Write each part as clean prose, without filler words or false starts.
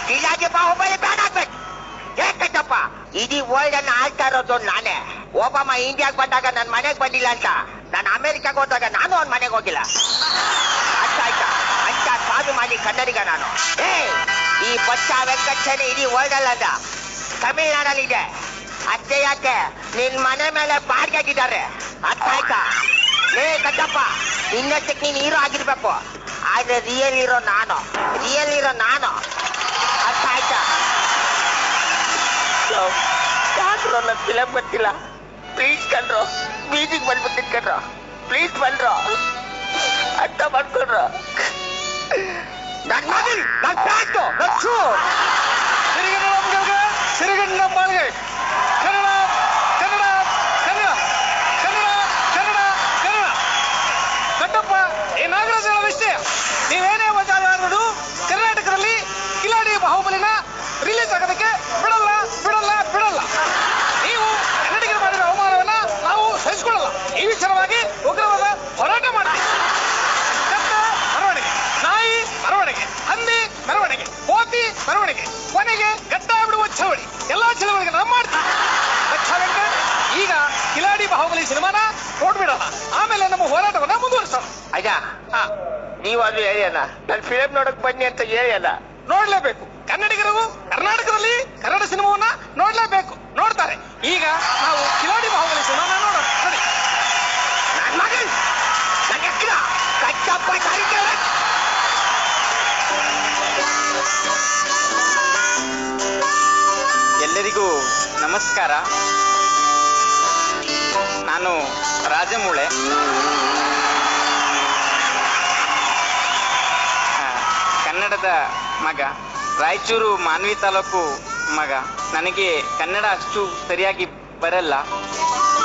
Kiladi Bahubali ban ಆಗ್ಬೇಕು. ಕಟ್ಟಪ್ಪ, ಇಡೀ world ಅನ್ನ ಆಳ್ತಾ ಇರೋದು ನಾನೇ. ಒಬಾಮ ಇಂಡಿಯಾಗ್ ಬಂದಾಗ ನನ್ ಮನೆಗ್ ಬಂದಿಲ್ಲ ಅಂತ ನಾನು ಅಮೆರಿಕಾಗ್ ಹೋದಾಗ ನಾನು ಅವ್ನ ಮನೆಗೆ ಹೋಗಿಲ್ಲ. ಅರ್ಥ ಆಯ್ತಾ? ಅಂತ ಸ್ವಾಭಿಮಾನಿ ಕನ್ನಡಿಗ ನಾನು. ಈ ಬಚ್ಚ ವೆಂಕಟೇಶ್ ಇಡೀ ವರ್ಲ್ಡ್ ಅಲ್ಲ, ತಮಿಳ್ನಾಡಲ್ಲಿದೆ. ಅಷ್ಟೇ ಯಾಕೆ ನಿನ್ ಮನೆ ಮೇಲೆ ಬಾಡ್ಗಾಗಿದ್ದಾರೆ. ಅರ್ಥ ಆಯ್ತಾ? ಕಟ್ಟಪ್ಪ, ಇನ್ನಷ್ಟಕ್ಕೆ ನೀನ್ ಹೀರೋ ಆಗಿರ್ಬೇಕು. ಆದ್ರೆ ರಿಯಲ್ ಹೀರೋ ನಾನು. ಅರ್ಥ ಆಯ್ತಾ? ಯಾಕ್ರೋ ನನ್ನ ಫಿಲಮ್ ಗೊತ್ತಿಲ್ಲ. ಪ್ಲೀಸ್ ಕಣ್ರೋ, ಬೀದಿಗೆ ಬಂದ್ಬಿಟ್ಟಿದ್ ಕಣ್ರೋ. ಪ್ಲೀಸ್ ಬನ್ರೋ, ಅರ್ಥ ಮಾಡ್ಕೊಡ್ರೋ. ನನ್ನ ಮಗನ್ ನನ್ನ ಪ್ಯಾಂಟು ರಕ್ಷು ಸಿರಿಗಣ್ಣ ಬಾಳ್ಗೆ ಕನ್ನಡ ಕನ್ನಡ ಕನ್ನಡ ಕನ್ನಡ ಕನ್ನಡ ಕನ್ನಡ. ಕಟ್ಟಪ್ಪ, ಈ ನಾಗರಾಜ್ ವಿಷಯ ನೀವೇನೇ ಮಾತಾಡೋದು ಕರ್ನಾಟಕದಲ್ಲಿ ಕಿಲಾಡಿ ಬಾಹುಬಲಿನ ರಿಲೀಸ್ ಆಗೋದಕ್ಕೆ ಬಿಡಲ್ಲ ಬಿಡಲ್ಲ ಬಿಡಲ್ಲ. ನೀವು ಕನ್ನಡಿಗರು ಮಾಡಿದ ಅವಮಾನವನ್ನ ನಾವು ಸಹಿಸಿಕೊಳ್ಳಲ್ಲ. ಈ ವಿಚಾರವಾಗಿ ಉಗ್ರವಾದ ಹೋರಾಟ ಮಾಡ್ತೀವಿ. ಮೆರವಣಿಗೆ, ನಾಯಿ ಮೆರವಣಿಗೆ, ಹಂದಿ ಮೆರವಣಿಗೆ, ಕೋತಿ ಮೆರವಣಿಗೆ, ಕೊನೆಗೆ ಗಡ್ಡ ಬಿಡುವ ಚಳವಳಿ, ಎಲ್ಲಾ ಚಳವಳಿಗೆ ನಾವು ಮಾಡ್ತೀವಿ. ಈಗ ಕಿಲಾಡಿ ಬಾಹುಬಲಿ ಸಿನಿಮಾನ ನೋಡ್ಬಿಡೋಣ, ಆಮೇಲೆ ನಮ್ಮ ಹೋರಾಟವನ್ನ ಮುಂದುವರಿಸೋಣ. ಅಯ್ಯ, ನೀವಾದ್ರೂ ಹೇಳಿ ಅಲ್ಲ, ನನ್ನ ಫಿಲಮ್ ನೋಡಕ್ ಬನ್ನಿ ಅಂತ ಹೇಳಿ ಅಲ್ಲ. ನೋಡ್ಲೇಬೇಕು. ಕನ್ನಡಿಗರು ಕರ್ನಾಟಕದಲ್ಲಿ ಕನ್ನಡ ಸಿನಿಮಾವನ್ನ ನೋಡ್ಲೇಬೇಕು, ನೋಡ್ತಾರೆ. ಈಗ ನಾವು ಕಿಲಾಡಿ ಬಾಹುಬಲಿ ಸಿನಿಮಾನ ನೋಡೋಣ. ನೋಡಿ, ನನ್ನ ಮಗನ್ ನನ್ನ ಎಕ್ಕಡ ಕಟ್ಟಪ್ಪ ಸಾರಿಕೆ. ಎಲ್ಲರಿಗೂ ನಮಸ್ಕಾರ. ನಾನು ರಾಜಮೂಳೆ. ಕನ್ನಡದ ಮಗ, ರಾಯಚೂರು ಮಾನ್ವಿ ತಾಲೂಕು ಮಗ. ನನಗೆ ಕನ್ನಡ ಅಷ್ಟು ಸರಿಯಾಗಿ ಬರಲ್ಲ,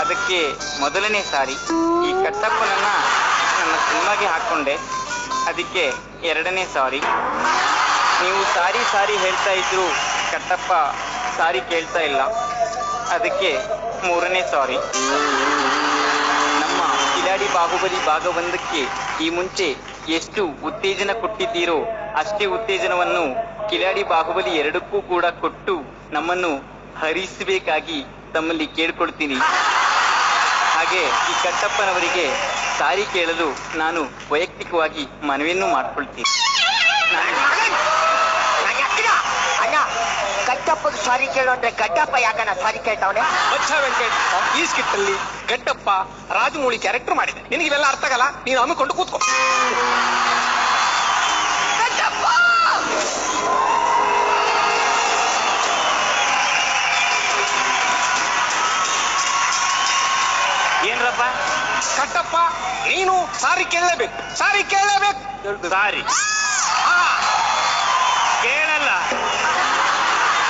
ಅದಕ್ಕೆ ಮೊದಲನೇ ಸಾರಿ ಈ ಕಟ್ಟಪ್ಪನನ್ನ ನನ್ನ ಸಿನಿಮಾಗೆ ಹಾಕ್ಕೊಂಡೆ, ಅದಕ್ಕೆ ಎರಡನೇ ಸಾರಿ. ನೀವು ಸಾರಿ ಸಾರಿ ಹೇಳ್ತಾ ಇದ್ರು, ಕಟ್ಟಪ್ಪ ಸಾರಿ ಕೇಳ್ತಾ ಇಲ್ಲ, ಅದಕ್ಕೆ ಮೂರನೇ ಸಾರಿ. ನಮ್ಮ ಕಿಲಾಡಿ ಬಾಹುಬಲಿ ಭಾಗ 1ಕ್ಕೆ ಈ ಮುಂಚೆ ಎಷ್ಟು ಉತ್ತೇಜನ ಕೊಟ್ಟಿದ್ದೀರೋ ಅಷ್ಟೇ ಉತ್ತೇಜನವನ್ನು ಕಿಲಾಡಿ ಬಾಹುಬಲಿ 2ಕ್ಕೂ ಕೂಡ ಕೊಟ್ಟು ನಮ್ಮನ್ನು ಹರಿಸಬೇಕಾಗಿ ತಮ್ಮಲ್ಲಿ ಕೇಳ್ಕೊಳ್ತೀನಿ. ಹಾಗೆ ಈ ಕಟ್ಟಪ್ಪನವರಿಗೆ ಸಾರಿ ಕೇಳಲು ನಾನು ವೈಯಕ್ತಿಕವಾಗಿ ಮನವಿಯನ್ನು ಮಾಡ್ಕೊಳ್ತೀನಿ. ಗಡ್ಡಪ್ಪಗೆ ಸಾರಿ ಕೇಳು ಅಂದ್ರೆ ಗಡ್ಡಪ್ಪ ಯಾಕನ ಸಾರಿ ಕೇಳ್ತಾವನೆ? ಬಚ್ಚ ವೆಂಕಟೇಶ್ ಈ ಸ್ಕಿಟ್ ಅಲ್ಲಿ ಗಡ್ಡಪ್ಪ ರಾಜಮೌಳಿ ಕ್ಯಾರೆಕ್ಟರ್ ಮಾಡಿದೆ. ನಿನಗೆ ಇವೆಲ್ಲ ಅರ್ಥ ಆಗಲ್ಲ, ನೀನು ಹಮ್ಮಿಕೊಂಡು ಕೂತ್ಕೋ. ಏನ್ರಪ್ಪ? ಕಟ್ಟಪ್ಪ, ನೀನು ಸಾರಿ ಕೇಳಲೇಬೇಕು, ಸಾರಿ ಕೇಳಲೇಬೇಕು. ಸಾರಿ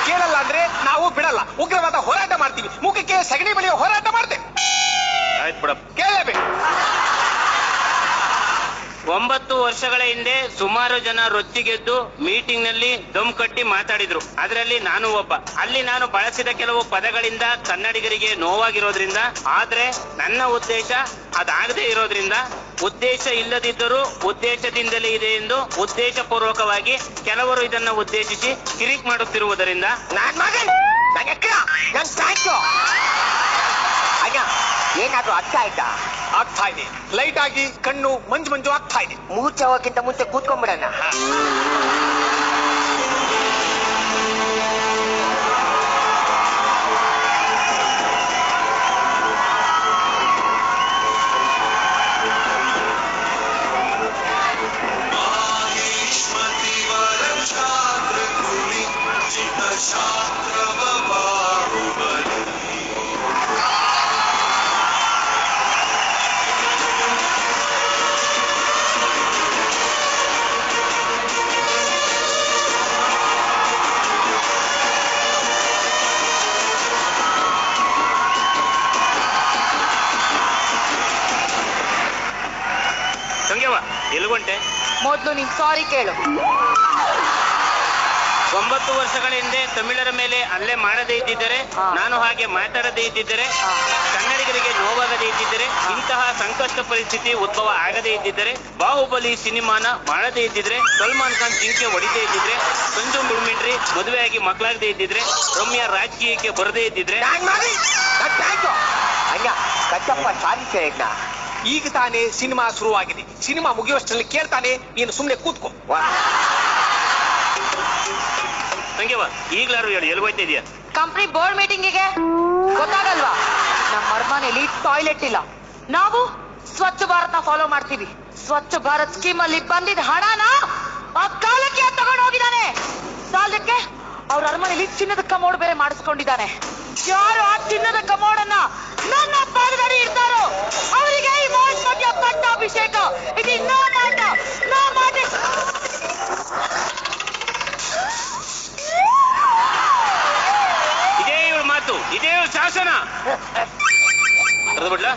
ಕೇಳಲ್ಲ ಅಂದ್ರೆ ನಾವು ಬಿಡಲ್ಲ, ಉಗ್ರವಾದ ಹೋರಾಟ ಮಾಡ್ತೀವಿ, ಮುಖಕ್ಕೆ ಸಗಣಿ ಬಳಿಯೋ ಹೋರಾಟ ಮಾಡ್ತೇವೆ. ಆಯ್ತು ಬಿಡಪ್ಪ, ಕೇಳಲೇಬೇಕು. 9 ವರ್ಷಗಳ ಹಿಂದೆ ಸುಮಾರು ಜನ ರೊಚ್ಚಿಗೆದ್ದು ಮೀಟಿಂಗ್ ನಲ್ಲಿ ದಮ್ ಕಟ್ಟಿ ಮಾತಾಡಿದ್ರು. ಅದರಲ್ಲಿ ನಾನು ಒಬ್ಬ. ಅಲ್ಲಿ ನಾನು ಬಳಸಿದ ಕೆಲವು ಪದಗಳಿಂದ ಕನ್ನಡಿಗರಿಗೆ ನೋವಾಗಿರೋದ್ರಿಂದ, ಆದ್ರೆ ನನ್ನ ಉದ್ದೇಶ ಅದಾಗದೇ ಇರೋದ್ರಿಂದ, ಉದ್ದೇಶ ಇಲ್ಲದಿದ್ದರೂ ಉದ್ದೇಶದಿಂದಲೇ ಇದೆ ಎಂದು ಉದ್ದೇಶಪೂರ್ವಕವಾಗಿ ಕೆಲವರು ಇದನ್ನ ಉದ್ದೇಶಿಸಿ ಕಿರಿಕ್ ಮಾಡುತ್ತಿರುವುದರಿಂದ ಏನಾದ್ರು ಅರ್ಥ ಆಯ್ತಾ? ಆಗ್ತಾ ಇದೆ. ಲೈಟ್ ಆಗಿ ಕಣ್ಣು ಮಂಜು ಮಂಜು ಆಗ್ತಾ ಇದೆ. ಮೂರ್ಛೆ ಹೋಗಕ್ಕಿಂತ ಮುಂಚೆ ಕೂತ್ಕೊಂಡ್ಬಿಡೋಣ. ಎಲ್ಗೊಂಟೆ? ಮೊದ್ಲು ನೀನ್ ಸಾರಿ ಕೇಳು. 9 ವರ್ಷಗಳ ಹಿಂದೆ ತಮಿಳರ ಮೇಲೆ ಹಲ್ಲೆ ಮಾಡದೇ ಇದ್ದಿದ್ದರೆ, ನಾನು ಹಾಗೆ ಮಾತಾಡದೇ ಇದ್ದಿದ್ದರೆ, ಕನ್ನಡಿಗರಿಗೆ ನೋವಾಗದೇ ಇದ್ದಿದ್ದರೆ, ಇಂತಹ ಸಂಕಷ್ಟ ಪರಿಸ್ಥಿತಿ ಉದ್ಭವ ಆಗದೇ ಇದ್ದಿದ್ದರೆ, ಬಾಹುಬಲಿ ಸಿನಿಮಾನ ಮಾಡದೇ ಇದ್ದಿದ್ರೆ, ಸಲ್ಮಾನ್ ಖಾನ್ ಜಿಂಕೆ ಹೊಡಿದೇ ಇದ್ದಿದ್ರೆ, ಸಂಜು ಮುಳ್ಮಿಂಡ್ರಿ ಮದುವೆಯಾಗಿ ಮಕ್ಕಳಾಗದೇ ಇದ್ದಿದ್ರೆ, ರಮ್ಯಾ ರಾಜಕೀಯಕ್ಕೆ ಬರದೇ ಇದ್ದಿದ್ರೆ, ಕಚ್ಚಪ್ಪ ಸಾಧಿಸೇ ಇಲ್ಲ. ಈಗ ತಾನೇ ಸಿನಿಮಾ ಶುರುವಾಗಿದೆ. ಸಿನಿಮಾ ಮುಗಿಯುವಷ್ಟರಲ್ಲಿ ಕೇಳ್ತಾನೆ, ನೀನು ಸುಮ್ಮನೆ ಕೂತ್ಕೋ. ಹಂಗೆವಾ ಈಗ್ಲಾರು ಹೇಳಿ, ಎಲ್ಗೋಯ್ತಾ ಇದೆಯಾ? ಕಂಪ್ನಿ ಬೋರ್ಡ್ ಮೀಟಿಂಗಿಗೆ ಗೊತ್ತಾಗಲ್ವಾ? ನಮ್ಮ ಅರಮನೆಯಲ್ಲಿ ಟಾಯ್ಲೆಟ್ ಇಲ್ಲ. ನಾವು ಸ್ವಚ್ಛ ಭಾರತ ಫಾಲೋ ಮಾಡ್ತೀವಿ. ಸ್ವಚ್ಛ ಭಾರತ್ ಸ್ಕೀಮ್ ಅಲ್ಲಿ ಬಂದಿದ್ದ ಹಣನ ಆ ಕಾಲಕ್ಕೆ ತಗೊಂಡು ಹೋಗಿದ್ದಾನೆ. ಸಾಲಕ್ಕೆ ಅವ್ರ ಅರಮನೆಯಲ್ಲಿ ಚಿನ್ನದ ಕಮೋಡ್ ಬೇರೆ ಮಾಡಿಸ್ಕೊಂಡಿದ್ದಾನೆ. ಯಾರು ಆ ಚಿನ್ನದ ಕಮೋಡನ್ನ ನನ್ನ ಪಾದದಲ್ಲಿ ಇರ್ತಾರೋ ಅವರಿಗೆ ಈ ಮಹೋತ್ಸವ ಪಟ್ಟಾಭಿಷೇಕ. ಇದು ನೋ ಮಾಟ, ನೋ ಮಾಟ. ಇದೇ ಇವ್ರ ಮಾತು, ಇದೇ ಇವ್ರ ಶಾಸನ. ಬಿಡ್ಲ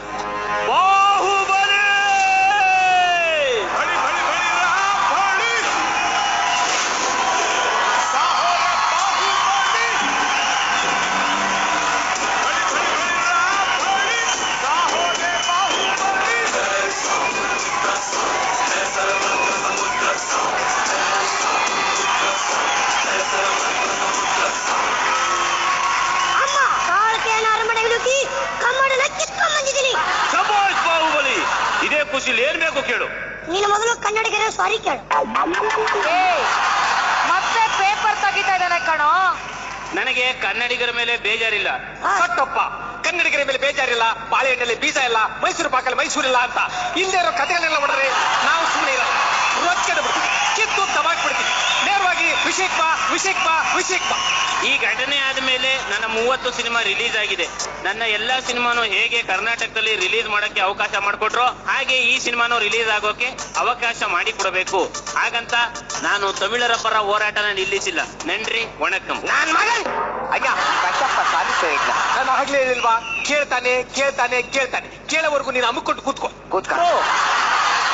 ಬಾಹುಬಲಿ ಇದೇ ಖುಷಿಲಿ ಏನ್ ಬೇಕು ಕೇಳು. ನೀನು ಮೊದಲು ಕನ್ನಡಿಗರ ಸಾರಿ ಕೇಳು. ಮತ್ತೆ ಪೇಪರ್ ತೆಗಿತಾ ಇದ್ದಾನೆ ಕಣೋ. ನನಗೆ ಕನ್ನಡಿಗರ ಮೇಲೆ ಬೇಜಾರಿಲ್ಲ. ಕಟ್ಟಪ್ಪ, ಕನ್ನಡಿಗರ ಮೇಲೆ ಬೇಜಾರಿಲ್ಲ, ಬಾಳೆಹಣ್ಣಲ್ಲಿ ಬೀಜ ಇಲ್ಲ, ಮೈಸೂರು ಪಾಕಲ್ಲಿ ಮೈಸೂರಿಲ್ಲ ಅಂತ ಹಿಂದೆ ಇರೋ ಕಥೆಗಳನ್ನೆಲ್ಲ ಹೊಡೆದ್ರೆ ನಾವು ಸುಮ್ಮನೆ ಇರಲ್ಲ. ರೊಚ್ಚಿಗೆ ಬಿಡ್ತೀವಿ, ಕಿತ್ತು ದಬಾಕ್ಬಿಡ್ತೀವಿ. ನೇರವಾಗಿ ವಿಷಯಕ್ ಬಾ, ವಿಷಯಕ್ ಬಾ, ವಿಷಯಕ್ ಬಾ. ಈ ಘಟನೆ ಆದ್ಮೇಲೆ ನನ್ನ 30 ಸಿನಿಮಾ ರಿಲೀಸ್ ಆಗಿದೆ. ನನ್ನ ಎಲ್ಲಾ ಸಿನಿಮಾನು ಹೇಗೆ ಕರ್ನಾಟಕದಲ್ಲಿ ರಿಲೀಸ್ ಮಾಡಕ್ಕೆ ಅವಕಾಶ ಮಾಡಿಕೊಟ್ರೋ ಹಾಗೆ ಈ ಸಿನಿಮಾನು ರಿಲೀಸ್ ಆಗೋಕೆ ಅವಕಾಶ ಮಾಡಿಕೊಡಬೇಕು. ಹಾಗಂತ ನಾನು ತಮಿಳರ ಪರ ಹೋರಾಟನ ನಿಲ್ಲಿಸಿಲ್ಲ. ನನ್ರಿ ವಣಕಂ. ನಾನ್ ಮಗನ್ ಅಯ್ಯ ಕಟ್ಟಪ್ಪ ಸಾಧಿಸೇ ಇಲ್ಲ. ನಾನು ಆಗ್ಲೇ ಹೇಳಿಲ್ವಾ, ಕೇಳ್ತಾನೆ ಕೇಳ್ತಾನೆ ಕೇಳ್ತಾನೆ. ಕೇಳೋವರೆಗೂ ನೀನು ಅಮ್ಮಿಕೊಂಡು ಕೂತ್ಕೋ.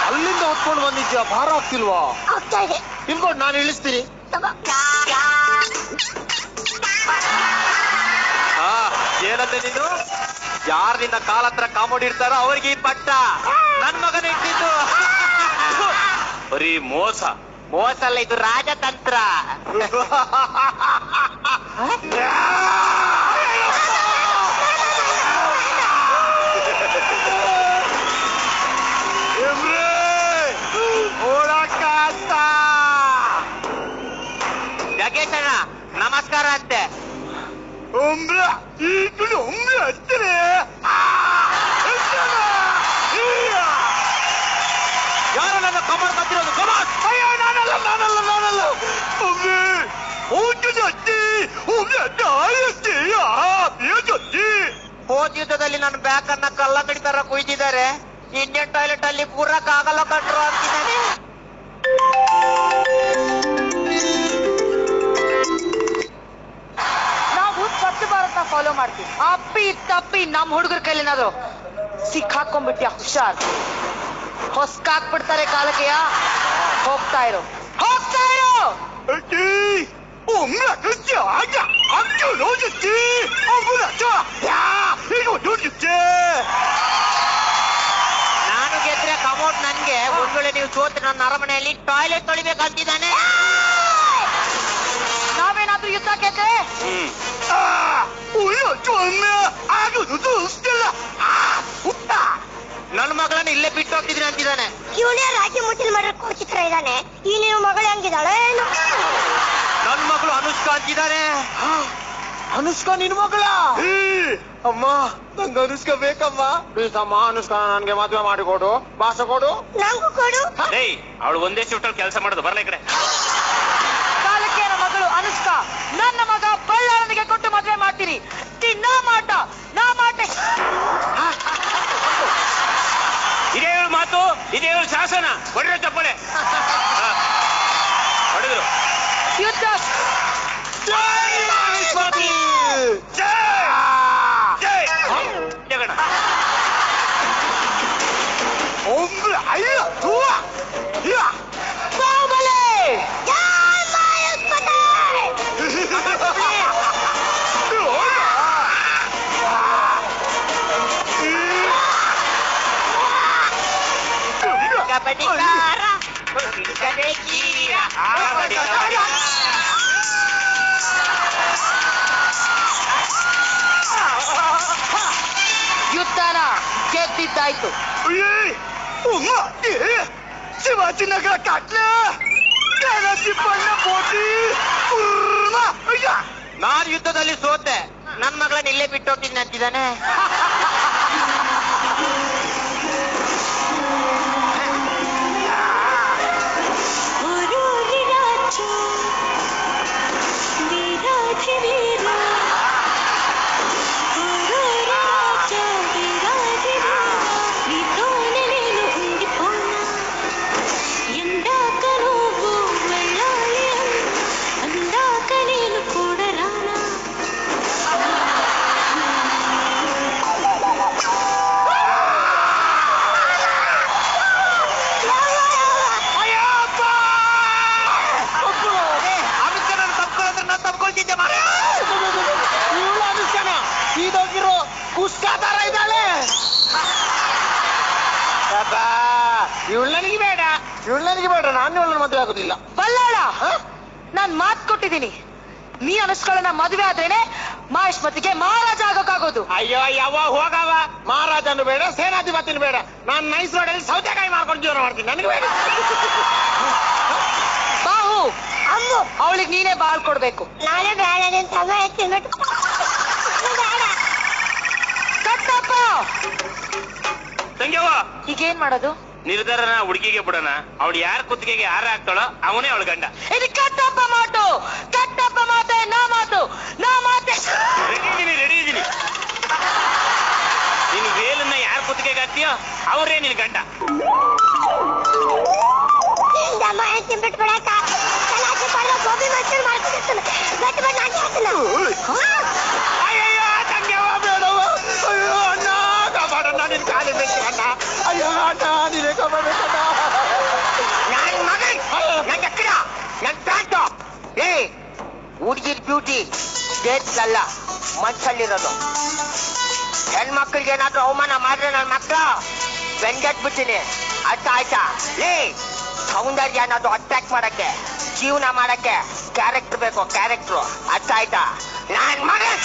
ಅಲ್ಲಿಂದ ಹೊತ್ಕೊಂಡು ಬಂದಿದ್ಯಾ, ಭಾರ ಆಗ್ತಿಲ್ವಾ? ಆಗ್ತಾ ಇದೆ. ನಿಮ್ಕೊಂಡು ನಾನು ಇಳಿಸ್ತೀನಿ. ಏನಂತೆ ನೀನು? ಯಾರು ನಿನ್ನ ಕಾಲ ಹತ್ರ ಕಾಮೋಡಿ ಇರ್ತಾರೋ ಅವ್ರಿಗೆ ಈ ಪಟ್ಟ. ನನ್ ಮಗನ ಇಟ್ಟಿದ್ದು ಬರೀ ಮೋಸ. ಮೋಸ ಅಲ್ಲ, ಇದು ರಾಜತಂತ್ರ. ಜಗೇಶಣ್ಣ ನಮಸ್ಕಾರ ಅಂತೆ. ಯಾರು ನನ್ನ ಕಮರ್ ಕತ್ತಿರೋದು? ಕಮರ್ ಹೋದ ಯುದ್ಧದಲ್ಲಿ ನನ್ನ ಬ್ಯಾಕ್ ಅನ್ನ ಕಲ್ಲಂಗಡಿ ತರ ಕುಯ್ದಿದ್ದಾರೆ. ಇಂಡಿಯನ್ ಟಾಯ್ಲೆಟ್ ಅಲ್ಲಿ ಕೂರಕ್ ಆಗಲ್ಲ ಕಟ್ರು ಅಂತಿದ್ದಾನೆ. ನಾವು ಸ್ವಚ್ಛ ಭಾರತ ಫಾಲೋ ಮಾಡ್ತೀವಿ. ಅಪ್ಪಿ ತಪ್ಪಿ ನಮ್ ಹುಡುಗರ ಕೈಲೇನಾದ್ರು ಸಿಕ್ಕಾಕೊಂಡ್ಬಿಟ್ಯಾ ಹುಷಾರ್. ಹೊಸ್ಕಾಕ್ಬಿಡ್ತಾರೆ ಕಾಲಕ್ಕೆಯ. ಹೋಗ್ತಾ ಇರೋ, ಹೋಗ್ತಾ ಇರೋ. ನಾನು ಗೆದ್ರೆ ಕಮೋಟ್ ನನ್ಗೆ. ಒಂದ್ ವೇಳೆ ನೀವು ಸೋತ್ರೆ ನನ್ನ ಅರಮನೆಯಲ್ಲಿ ಟಾಯ್ಲೆಟ್ ತೊಳಿಬೇಕಂತಿದ್ದಾನೆ. ನಾವೇನಾದ್ರೂ ಯುದ್ಧ ಗೆದ್ರೆ ನನ್ನ ಮಗಳನ್ನ ಇಲ್ಲೇ ಬಿಟ್ಟು ಹೋಗ್ತಿದ್ದೀನಿ ಅಂತಿದ್ದಾನೆ. ಇವನೇ ರಾಜ್ಯ ಮುಟ್ಟಿಲ್ ಮಾಡೋ ಚಿತ್ರ ಇದ್ದಾನೆ. ಈ ನೀವು ಮಗಳು ಹೆಂಗಿದ್ದಾಳೆ ಏನು? ನನ್ನ ಮಗಳು ಅನುಷ್ಕಾ ಅಂತಿದ್ದಾನೆ. ಅನುಷ್ಕಾ ನಿನ್ ಮಗಳ? ಅಮ್ಮ, ನಂಗೆ ಅನುಷ್ಕಾ ಬೇಕಮ್ಮ. ಪ್ಲೀಸ್ ಅಮ್ಮ, ಅನುಷ್ಕಾ ನನ್ಗೆ ಮದುವೆ ಮಾಡಿಕೊಡು. ಭಾಷೆ ಕೊಡು. ನಂಗೂ ಕೊಡು. ಏಯ್, ಅವಳು ಒಂದೇ ಶಿಫ್ಟ್ ಅಲ್ಲಿ ಕೆಲಸ ಮಾಡೋದು. ಬರ್ಲ ಈ ಕಡೆ. ಕಾಲಕ್ಕೆ ಮಗಳು ಅನುಷ್ಕಾ ನನ್ನ ಮಗ ಬಳ್ಳಾರನಿಗೆ ಕೊಟ್ಟು ಮದುವೆ ಮಾಡ್ತೀನಿ. ನಾ ಮಾಟ, ನಾ ಮಾಟ. ಇದೇ ಇವ್ರ ಮಾತು, ಇದೇ ಇವ್ರ ಶಾಸನ. ಹೊಡಿರೋ ಚಪ್ಪಳೆ ಹೊಡೆದ್ರು. ಯುದ್ಧ ಜಗಣ ಬಾಹುಬಲಿ. ಜೈ ಮಾಯುಸ್ಪತಿ. ಬಡಿಗಾರ ಹಿಡಿದರೆ ಕೀರ ಯುದ್ಧನ ಗೆದ್ದಿದ್ದಾಯ್ತು. ಶಿವಾಜಿನಗರ ಕಾಟ್ಲ ನಾನ್ ಯುದ್ಧದಲ್ಲಿ ಸೋತೆ ನನ್ ಮಗಳನ್ನ ಇಲ್ಲೇ ಬಿಟ್ಟು ಹೋಗ್ತೀನಿ ಅಂತಿದ್ದಾನೆ. ಇದೋಗಿರೋ ಕುಸ್ಕಾತಾರ ಇದ್ದಾಳೆ. ಇವಳು ನನಗೆ ಬೇಡ, ಇವಳು ನನಗೆ ಬೇಡ, ನಾನು ಇವಳನ್ನ ಮದುವೆ ಆಗುದಿಲ್ಲ. ಬಲ್ಲಾಳ, ನಾನ್ ಮಾತ್ ಕೊಟ್ಟಿದ್ದೀನಿ. ನೀ ಅನುಷ್ಕಳನ್ನ ಮದುವೆ ಆದ್ರೇನೆ ಮಹೇಶ್ಮತಿಗೆ ಮಹಾರಾಜ ಆಗೋಕ್ಕಾಗೋದು. ಅಯ್ಯೋ ಯಾವ ಹೋಗವ, ಮಹಾರಾಜನು ಬೇಡ, ಸೇನಾಧಿಪತಿನ ಬೇಡ, ನಾನು ನೈಸ್ ರೋಡಲ್ಲಿ ಸೌತೆಕಾಯಿ ಮಾಡ್ಕೊಂಡು ಜೀವನ ಮಾಡ್ತೀನಿ, ನನಗೆ ಬೇಡ. ಬಾಹು, ಅವಳಿಗೆ ನೀನೇ ಬಾಳ್ ಕೊಡ್ಬೇಕು. ನಾನೇ ಬೇಡ, ನಿನ್ ತಮ್ಮ ತಿನ್ಬಿಟ್ಟು ಬೇಡ. ಕಟ್ಟಪ್ಪ, ತಂಗ್ಯವ್ವ, ಈಗೇನ್ ಮಾಡೋದು? ನಿರ್ಧಾರನ ಹುಡುಗಿಗೆ ಬಿಡೋಣ. ಅವಳು ಯಾರ ಕುತ್ತಿಗೆಗೆ ಯಾರ ಹಾಕ್ತಾಳೋ ಅವನೇ ಅವಳ ಗಂಡ. ಇದು ಕಟ್ಟಪ್ಪ ಮಾತು, ಕಟ್ಟಪ್ಪ ಮಾತೆ ನಾ ಮಾತು, ನಾ ಮಾತೆ. ರೆಡಿ ಇದೀನಿ. ನೀನು ವೇಲನ್ನ ಯಾರ ಕುತ್ತಿಗೆಗೆ ಹಾಕ್ತೀಯೋ ಅವರೇ ನಿನ್ ಗಂಡ. ನಿನ್ ತಮ್ಮ ತಿನ್ಬಿಟ್ಟು ಬಿಡಕ್ಕ ಸಲಾಜಿ ಪಡ್ದ ಗೋಬಿ ಮಂಚೂರಿ ಮಾಡ್ಕೊಂಡಿರ್ತಾನೆ. ಗಟ್ಟಿ ಬಣ್ಣ ಹಾಕಿ ಹಾಕ್ತಾನೆ. ಅಯ್ಯಯ್ಯೋ ತಂಗ್ಯವ್ವ ಬೇಡವ, ಅಯ್ಯೋ ಅಣ್ಣ ಕಾಪಾಡಣ್ಣ, ನಿನ್ ಕಾಲಿ ಬೇಕು ಅಣ್ಣ, ಅಯ್ಯೋ ಅಣ್ಣ ನೀನೇ ಕಾಪಾಡಬೇಕಣ್ಣ. ನನ್ ಮಗನ್ ನನ್ ಎಕ್ಕಡ ನನ್ ಪ್ಯಾಂಟು. ಏ ಹುಡುಗಿರ್ ಬ್ಯೂಟಿ ಡೇಟ್ಸ್ ಅಲ್ಲ, ಮನ್ಸಲ್ಲಿರೋದು. ಹೆಣ್ಮಕ್ಳಿಗೆ ಏನಾದ್ರೂ ಅವಮಾನ ಮಾಡಿದ್ರೆ ನನ್ನ ಮಕ್ಕಳ ಬೆಂಡೆಟ್ಬಿಡ್ತೀನಿ, ಅರ್ಥ ಆಯ್ತಾ? ಏ ಸೌಂದರ್ಯ ಅನ್ನೋದು ಅಟ್ರಾಕ್ಟ್ ಮಾಡಕ್ಕೆ, ಜೀವನ ಮಾಡಕ್ಕೆ ಕ್ಯಾರೆಕ್ಟರ್ ಬೇಕು, ಕ್ಯಾರೆಕ್ಟ್ರು, ಅರ್ಥ ಆಯ್ತಾ? ನನ್ ಮಗನ್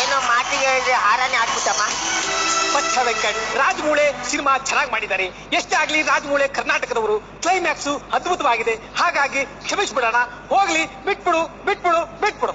ಏನೋ ಮಾತಿಗೆ ಹೇಳಿದ್ರೆ ಹಾರಾನೆ ಹಾಕ್ಬಿಟ್ಟಮ್ಮ. ಪಚ್ಚ ವೆಂಕಟ್ ರಾಜಮೂಳೆ ಸಿನಿಮಾ ಚೆನ್ನಾಗಿ ಮಾಡಿದ್ದಾರೆ. ಎಷ್ಟೇ ಆಗ್ಲಿ ರಾಜಮೂಳೆ ಕರ್ನಾಟಕದವರು. ಕ್ಲೈಮ್ಯಾಕ್ಸ್ ಅದ್ಭುತವಾಗಿದೆ, ಹಾಗಾಗಿ ಕ್ಷಮಿಸ್ಬಿಡೋಣ. ಹೋಗ್ಲಿ, ಬಿಟ್ಬಿಡು.